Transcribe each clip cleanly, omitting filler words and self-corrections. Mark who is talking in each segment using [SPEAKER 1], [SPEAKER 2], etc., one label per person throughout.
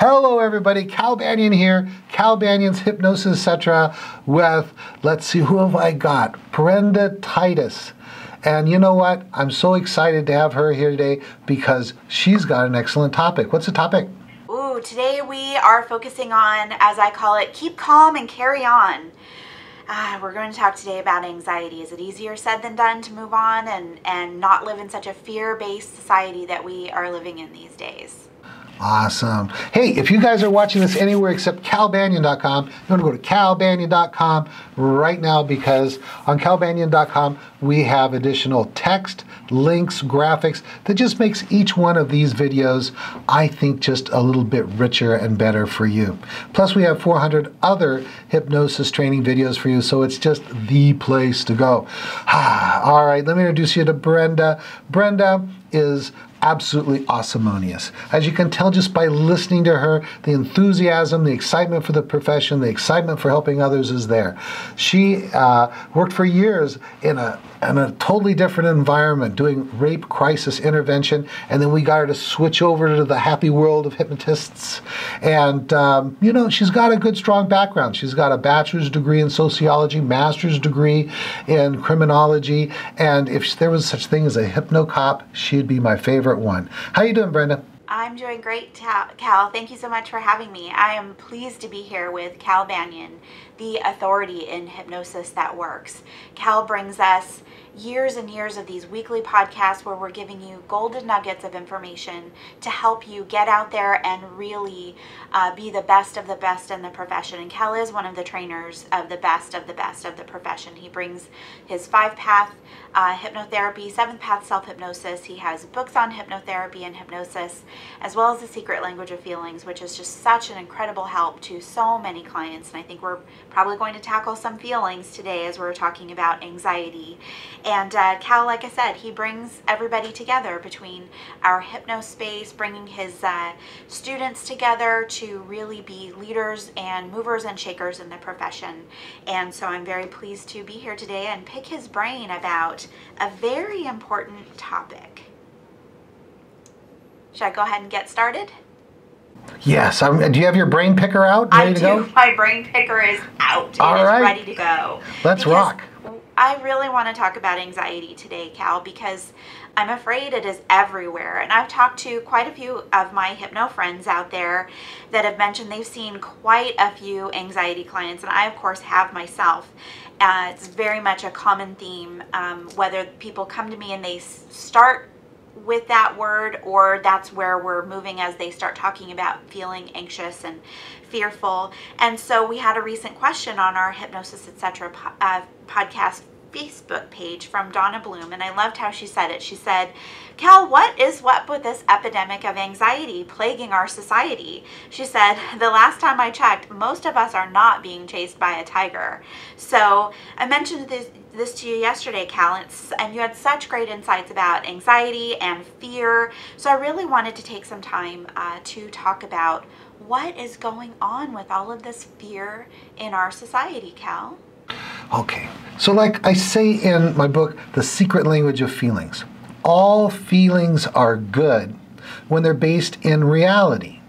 [SPEAKER 1] Hello everybody, Cal Banyan here, Cal Banyan's Hypnosis, etc. with, let's see, who have I got? Brenda Titus. And you know what? I'm so excited to have her here today because she's got an excellent topic. What's the topic?
[SPEAKER 2] Ooh, today we are focusing on, as I call it, keep calm and carry on. We're going to talk today about anxiety. Is it easier said than done to move on and not live in such a fear-based society that we are living in these days?
[SPEAKER 1] Awesome. Hey, if you guys are watching this anywhere except calbanyan.com, you want to go to calbanyan.com right now because on calbanyan.com we have additional text, links, graphics that just makes each one of these videos, I think, just a little bit richer and better for you. Plus we have 400 other hypnosis training videos for you, so it's just the place to go. All right, let me introduce you to Brenda. Brenda is absolutely awesomonious. As you can tell just by listening to her, the enthusiasm, the excitement for the profession, the excitement for helping others is there. She worked for years in a totally different environment doing rape crisis intervention, and then we got her to switch over to the happy world of hypnotists. And you know, she's got a good strong background. She's got a bachelor's degree in sociology, master's degree in criminology, and if there was such thing as a hypno-cop, she'd be my favorite one. How you doing, Brenda?
[SPEAKER 2] I'm doing great, Cal. Thank you so much for having me. I am pleased to be here with Cal Banyan, the authority in hypnosis that works. Cal brings us years and years of these weekly podcasts where we're giving you golden nuggets of information to help you get out there and really be the best of the profession. And Cal is one of the trainers of the best of the profession. He brings his 5-path hypnotherapy, 7-path self-hypnosis. He has books on hypnotherapy and hypnosis, as well as the secret language of feelings, which is just such an incredible help to so many clients. And I think we're probably going to tackle some feelings today as we're talking about anxiety. And Cal, like I said, he brings everybody together between our hypnospace, bringing his students together to really be leaders and movers and shakers in the profession. And so I'm very pleased to be here today and pick his brain about a very important topic. Should I go ahead and get started?
[SPEAKER 1] Yes. Do you have your brain picker out? Ready to go?
[SPEAKER 2] My brain picker is out.
[SPEAKER 1] All right.
[SPEAKER 2] Ready to go.
[SPEAKER 1] Let's rock.
[SPEAKER 2] I really want to talk about anxiety today, Cal, because I'm afraid it is everywhere. And I've talked to quite a few of my hypno friends out there that have mentioned they've seen quite a few anxiety clients, and I, of course, have myself. It's very much a common theme, whether people come to me and they start with that word, or that's where we're moving as they start talking about feeling anxious and fearful. And so we had a recent question on our Hypnosis, etc. podcast Facebook page from Donna Bloom, and I loved how she said it. She said, Cal, what is up with this epidemic of anxiety plaguing our society? She said, the last time I checked, most of us are not being chased by a tiger. So I mentioned this to you yesterday, Cal, and you had such great insights about anxiety and fear. So I really wanted to take some time to talk about what is going on with all of this fear in our society, Cal.
[SPEAKER 1] Okay, so like I say in my book, The Secret Language of Feelings, all feelings are good when they're based in reality.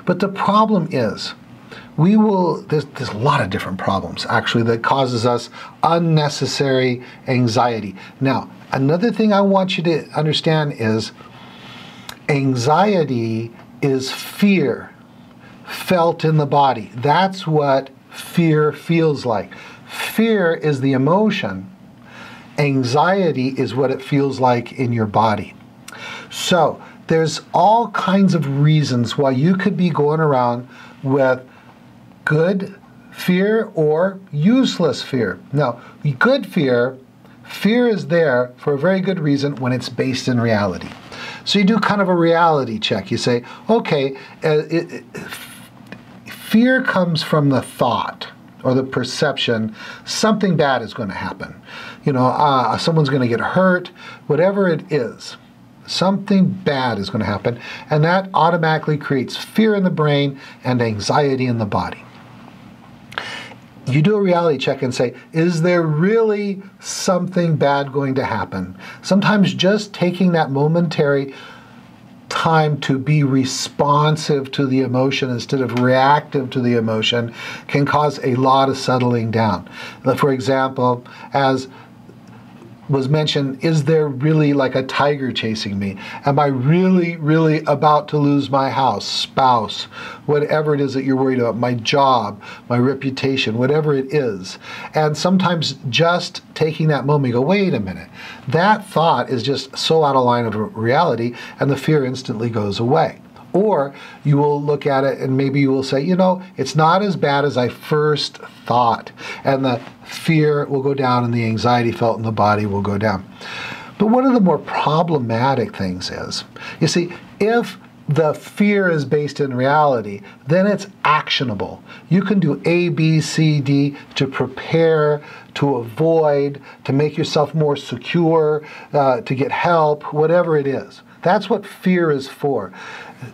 [SPEAKER 1] But the problem is, there's a lot of different problems actually that causes us unnecessary anxiety. Now, another thing I want you to understand is anxiety is fear felt in the body. That's what fear feels like. Fear is the emotion. Anxiety is what it feels like in your body. So there's all kinds of reasons why you could be going around with good fear or useless fear. Now, good fear is there for a very good reason when it's based in reality. So you do kind of a reality check. You say, okay, fear comes from the thought or the perception something bad is going to happen. You know, someone's going to get hurt, whatever it is. Something bad is going to happen, and that automatically creates fear in the brain and anxiety in the body. You do a reality check and say, is there really something bad going to happen? Sometimes just taking that momentary time to be responsive to the emotion instead of reactive to the emotion can cause a lot of settling down. For example, as was mentioned, is there really like a tiger chasing me? Am I really, really about to lose my house, spouse, whatever it is that you're worried about, my job, my reputation, whatever it is? And sometimes just taking that moment, you go, wait a minute, that thought is just so out of line of reality, and the fear instantly goes away. Or you will look at it and maybe you will say, you know, it's not as bad as I first thought. And the fear will go down and the anxiety felt in the body will go down. But one of the more problematic things is, you see, if the fear is based in reality, then it's actionable. You can do A, B, C, D to prepare, to avoid, to make yourself more secure, to get help, whatever it is. That's what fear is for.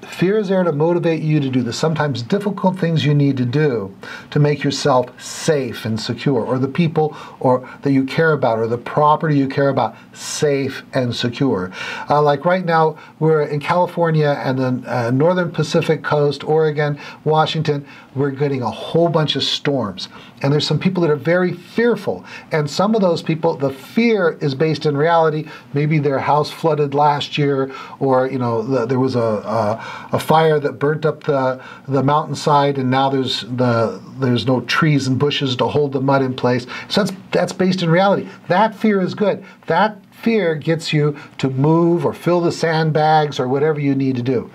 [SPEAKER 1] Fear is there to motivate you to do the sometimes difficult things you need to do to make yourself safe and secure, or the people or that you care about, or the property you care about, safe and secure. Like right now, we're in California and the northern Pacific coast, Oregon, Washington, we're getting a whole bunch of storms. And there's some people that are very fearful. And some of those people, the fear is based in reality. Maybe their house flooded last year, or there was a fire that burnt up the mountainside, and now there's no trees and bushes to hold the mud in place. So that's based in reality. That fear is good. That fear gets you to move or fill the sandbags or whatever you need to do.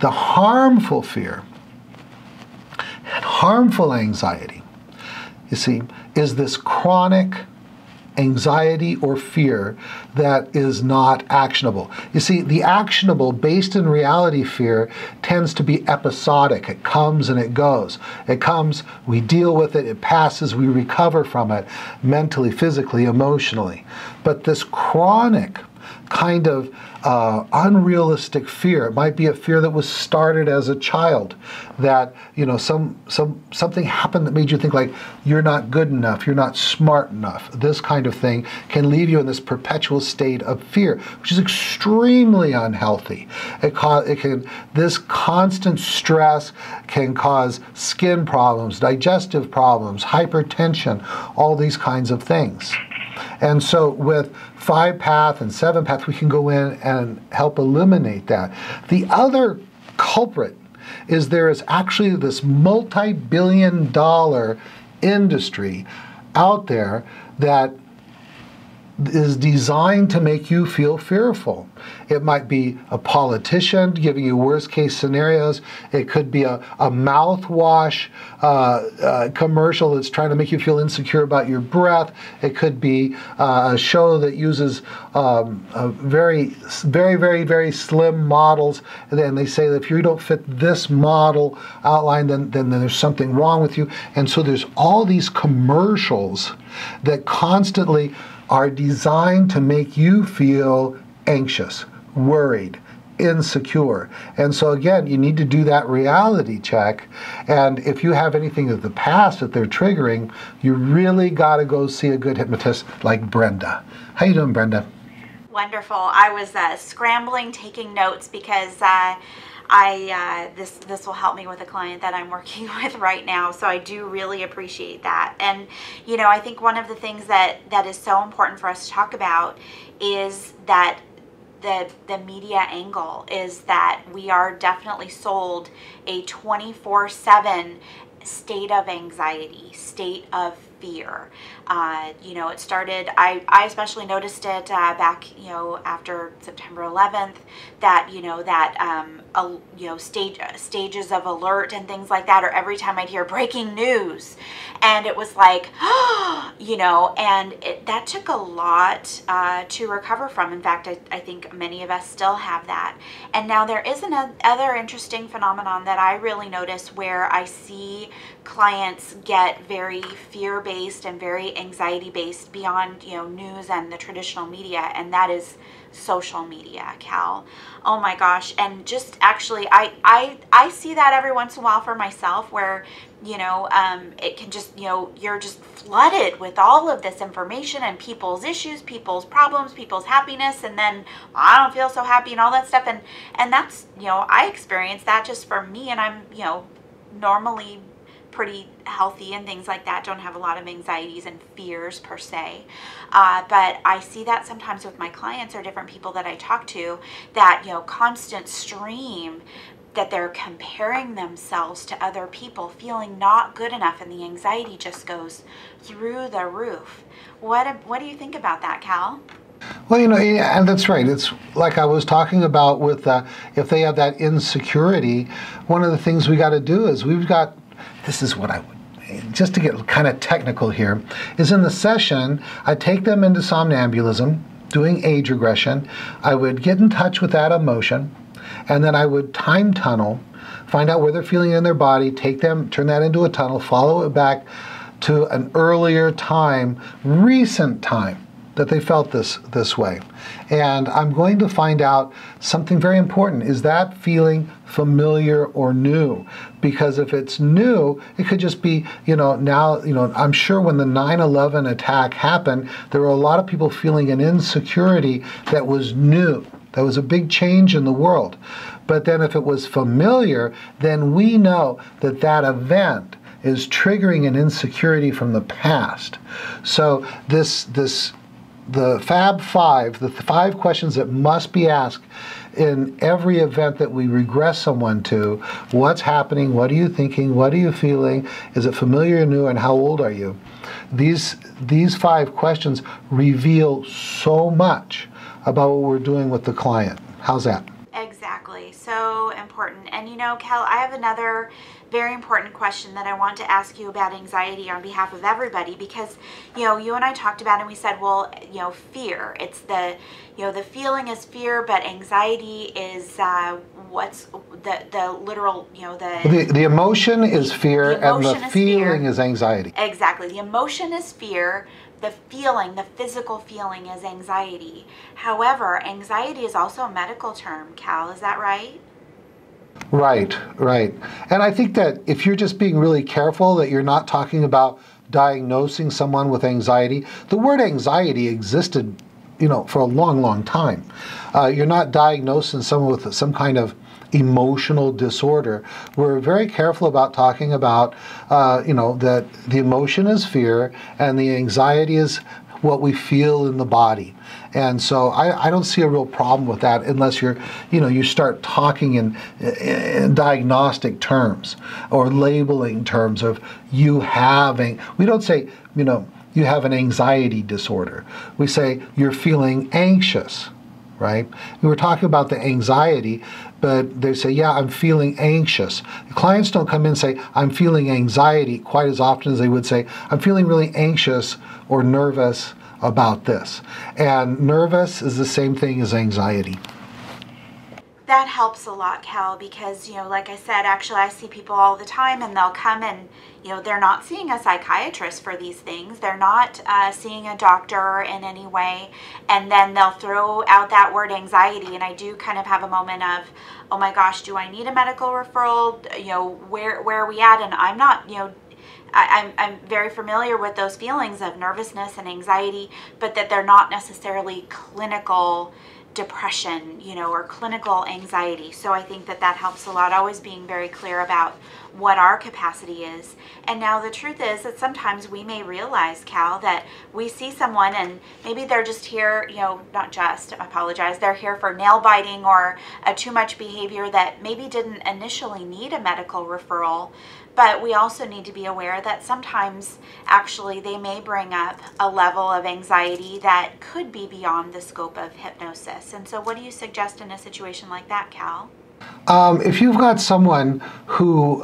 [SPEAKER 1] The harmful fear and harmful anxiety, you see, is this chronic anxiety or fear that is not actionable. You see, the actionable, based in reality fear tends to be episodic. It comes and it goes. It comes, we deal with it, it passes, we recover from it mentally, physically, emotionally. But this chronic kind of unrealistic fear, it might be a fear that was started as a child, that something happened that made you think like you're not good enough, you're not smart enough. This kind of thing can leave you in this perpetual state of fear, which is extremely unhealthy. This constant stress can cause skin problems, digestive problems, hypertension, all these kinds of things. And so with 5-path and 7-path, we can go in and help eliminate that. The other culprit is there is actually this multi-billion-dollar industry out there that is designed to make you feel fearful. It might be a politician giving you worst case scenarios. It could be a mouthwash commercial that's trying to make you feel insecure about your breath. It could be a show that uses very, very, very, very slim models. And then they say that if you don't fit this model outline, then there's something wrong with you. And so there's all these commercials that constantly are designed to make you feel anxious, worried, insecure. And so again, you need to do that reality check. And if you have anything of the past that they're triggering, you really got to go see a good hypnotist like Brenda. How you doing, Brenda?
[SPEAKER 2] Wonderful. I was scrambling, taking notes because this will help me with a client that I'm working with right now, so I do really appreciate that. And I think one of the things that is so important for us to talk about is that the media angle is that we are definitely sold a 24/7 state of anxiety, state of fear. It started, I especially noticed it back, after September 11th, that, stages of alert and things like that, or every time I'd hear breaking news, and it was like, and that took a lot to recover from. In fact, I think many of us still have that. And now there is another interesting phenomenon that I really notice where I see clients get very fear-based based and very anxiety based beyond, news and the traditional media, and that is social media, Cal. Oh my gosh. And just actually, I see that every once in a while for myself, where it can just, you're just flooded with all of this information and people's issues, people's problems, people's happiness, and then I don't feel so happy and all that stuff. And that's, I experience that just for me, and I'm, normally pretty healthy and things like that, don't have a lot of anxieties and fears per se. But I see that sometimes with my clients or different people that I talk to, that, constant stream that they're comparing themselves to other people, feeling not good enough, and the anxiety just goes through the roof. What do you think about that, Cal?
[SPEAKER 1] Well, yeah, and that's right. It's like I was talking about with if they have that insecurity, one of the things we got to do is this is what I would, just to get kind of technical here, is in the session, I take them into somnambulism, doing age regression. I would get in touch with that emotion, and then I would time tunnel, find out where they're feeling in their body, take them, turn that into a tunnel, follow it back to an earlier time, recent time, that they felt this way. And I'm going to find out something very important. Is that feeling familiar or new? Because if it's new, it could just be, now, I'm sure when the 9/11 attack happened, there were a lot of people feeling an insecurity that was new. That was a big change in the world. But then if it was familiar, then we know that that event is triggering an insecurity from the past. So the Fab Five, the 5 questions that must be asked in every event that we regress someone to: what's happening, what are you thinking, what are you feeling, is it familiar or new, and how old are you? These 5 questions reveal so much about what we're doing with the client. How's that?
[SPEAKER 2] Exactly. So important. And Cal, I have another very important question that I want to ask you about anxiety on behalf of everybody, because you and I talked about it, and we said, well, fear, it's the the feeling is fear, but anxiety is what's the literal
[SPEAKER 1] the emotion is fear, and the feeling is anxiety.
[SPEAKER 2] Exactly. The emotion is fear, the feeling, the physical feeling, is anxiety. However, anxiety is also a medical term, Cal, is that right?
[SPEAKER 1] Right. And I think that if you're just being really careful that you're not talking about diagnosing someone with anxiety, the word anxiety existed, for a long, long time. You're not diagnosing someone with some kind of emotional disorder. We're very careful about talking about, that the emotion is fear and the anxiety is what we feel in the body. And so I don't see a real problem with that, unless you start talking in diagnostic terms or labeling terms of you having. We don't say, you have an anxiety disorder. We say you're feeling anxious, right? We were talking about the anxiety, but they say, yeah, I'm feeling anxious. Clients don't come in and say, I'm feeling anxiety, quite as often as they would say, I'm feeling really anxious or nervous about this. And nervous is the same thing as anxiety.
[SPEAKER 2] That helps a lot, Cal, because, like I said, actually I see people all the time, and they'll come and, they're not seeing a psychiatrist for these things. They're not seeing a doctor in any way. And then they'll throw out that word anxiety. And I do kind of have a moment of, oh my gosh, do I need a medical referral? Where are we at? And I'm not, I'm very familiar with those feelings of nervousness and anxiety, but that they're not necessarily clinical depression, or clinical anxiety. So I think that helps a lot, always being very clear about what our capacity is. And now the truth is that sometimes we may realize, Cal, that we see someone and maybe they're just here, not just, I apologize, they're here for nail biting or a too much behavior that maybe didn't initially need a medical referral. But we also need to be aware that sometimes actually they may bring up a level of anxiety that could be beyond the scope of hypnosis. And so what do you suggest in a situation like that, Cal?
[SPEAKER 1] If you've got someone who,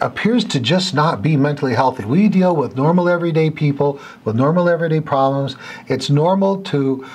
[SPEAKER 1] appears to just not be mentally healthy. We deal with normal everyday people with normal everyday problems. It's normal to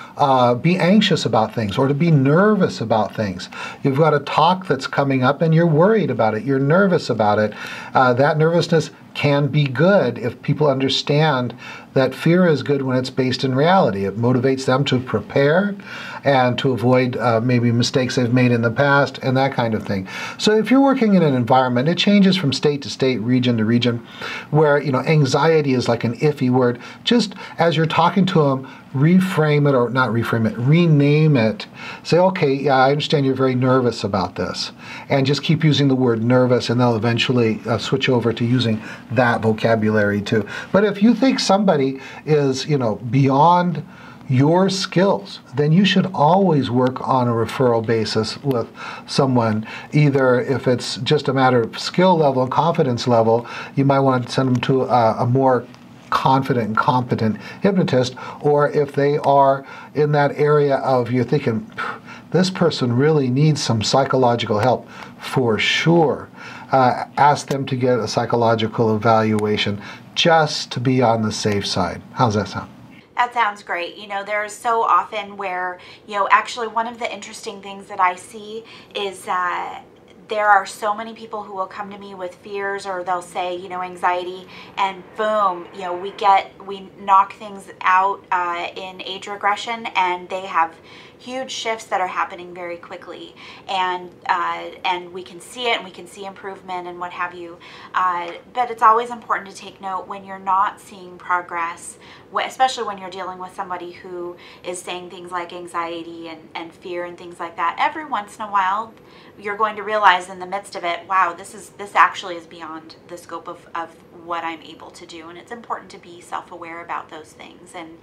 [SPEAKER 1] be anxious about things or to be nervous about things. You've got a talk that's coming up and you're worried about it. You're nervous about it. That nervousness can be good if people understand that fear is good when it's based in reality. It motivates them to prepare and to avoid maybe mistakes they've made in the past and that kind of thing. So if you're working in an environment, it changes from state to state, region to region, where anxiety is like an iffy word. Just as you're talking to them, reframe it, or not reframe it, rename it. Say, okay, yeah, I understand you're very nervous about this. And just keep using the word nervous, and they'll eventually switch over to using that vocabulary too. But if you think somebody is, beyond your skills, then you should always work on a referral basis with someone. Either if it's just a matter of skill level and confidence level, you might want to send them to a more confident and competent hypnotist, or if they are in that area of you're thinking, this person really needs some psychological help, for sure. Ask them to get a psychological evaluation just to be on the safe side. How's that sound?
[SPEAKER 2] That sounds great. There's so often where, actually one of the interesting things that I see is there are so many people who will come to me with fears, or they'll say, anxiety, and boom, we knock things out in age regression, and they have huge shifts that are happening very quickly, and we can see it, and we can see improvement and what have you. But it's always important to take note when you're not seeing progress, especially when you're dealing with somebody who is saying things like anxiety and fear and things like that. Every once in a while, you're going to realize in the midst of it, wow, this actually is beyond the scope of what I'm able to do. And it's important to be self-aware about those things, and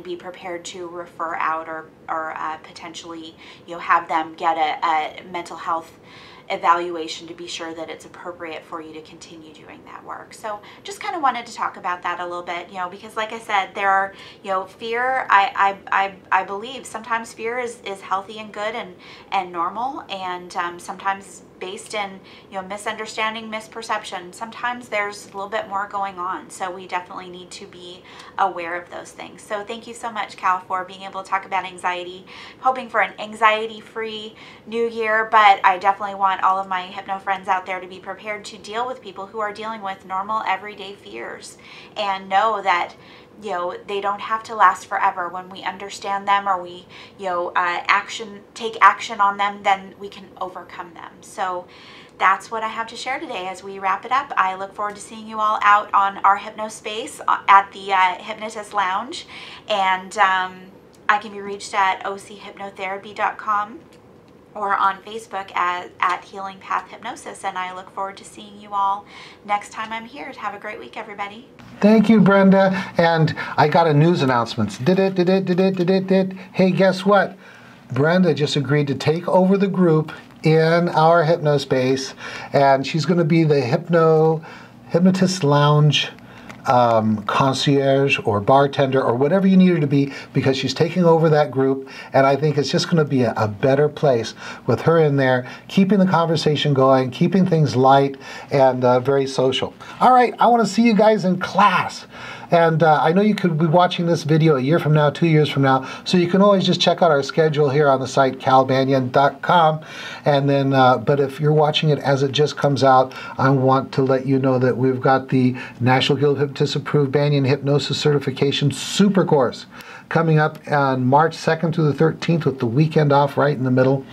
[SPEAKER 2] be prepared to refer out or potentially have them get a mental health evaluation to be sure that it's appropriate for you to continue doing that work. So just kind of wanted to talk about that a little bit, because like I said, there are, fear, I believe sometimes fear is healthy and good and normal, and sometimes based in misunderstanding, misperception. Sometimes there's a little bit more going on, so we definitely need to be aware of those things. So thank you so much, Cal, for being able to talk about anxiety. Hoping for an anxiety-free new year, but I definitely want all of my hypno friends out there to be prepared to deal with people who are dealing with normal everyday fears, and know that they don't have to last forever. When we understand them, or we take action on them, then we can overcome them. So that's what I have to share today as we wrap it up. I look forward to seeing you all out on our hypno space at the Hypnotist Lounge, and I can be reached at ochypnotherapy.com or on Facebook at Healing Path Hypnosis, and I look forward to seeing you all next time I'm here. Have a great week, everybody.
[SPEAKER 1] Thank you, Brenda. And I got a news announcement. Hey, guess what? Brenda just agreed to take over the group in our hypno space, and she's going to be the Hypnotist Lounge concierge or bartender or whatever you need her to be, because she's taking over that group, and I think it's just going to be a better place with her in there, keeping the conversation going, keeping things light and very social. All right, I want to see you guys in class. And I know you could be watching this video a year from now, 2 years from now, so you can always just check out our schedule here on the site, calbanyan.com. And then, but if you're watching it as it just comes out, I want to let you know that we've got the National Guild of Hypnotists approved Banyan Hypnosis Certification Super Course coming up on March 2nd through the 13th, with the weekend off right in the middle.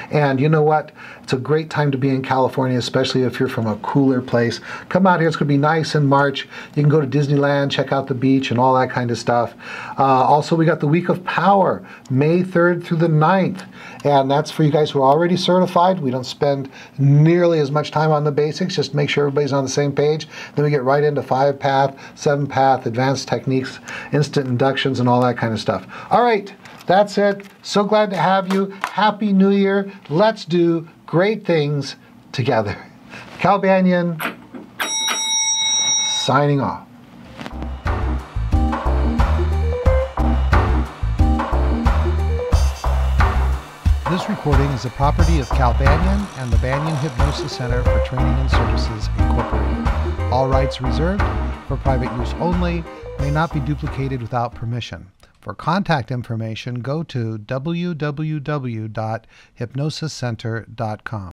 [SPEAKER 1] And you know what? It's a great time to be in California, especially if you're from a cooler place. Come out here. It's going to be nice in March. You can go to Disneyland, check out the beach and all that kind of stuff. Also, we got the Week of Power, May 3rd through the 9th. And that's for you guys who are already certified. We don't spend nearly as much time on the basics, just make sure everybody's on the same page. Then we get right into 5-path, 7-path, advanced techniques, instant inductions, and all that kind of stuff. All right, that's it. So glad to have you. Happy New Year. Let's do great things together. Cal Banyan, signing off. This recording is the property of Cal Banyan and the Banyan Hypnosis Center for Training and Services, Incorporated. All rights reserved, for private use only, may not be duplicated without permission. For contact information, go to www.hypnosiscenter.com.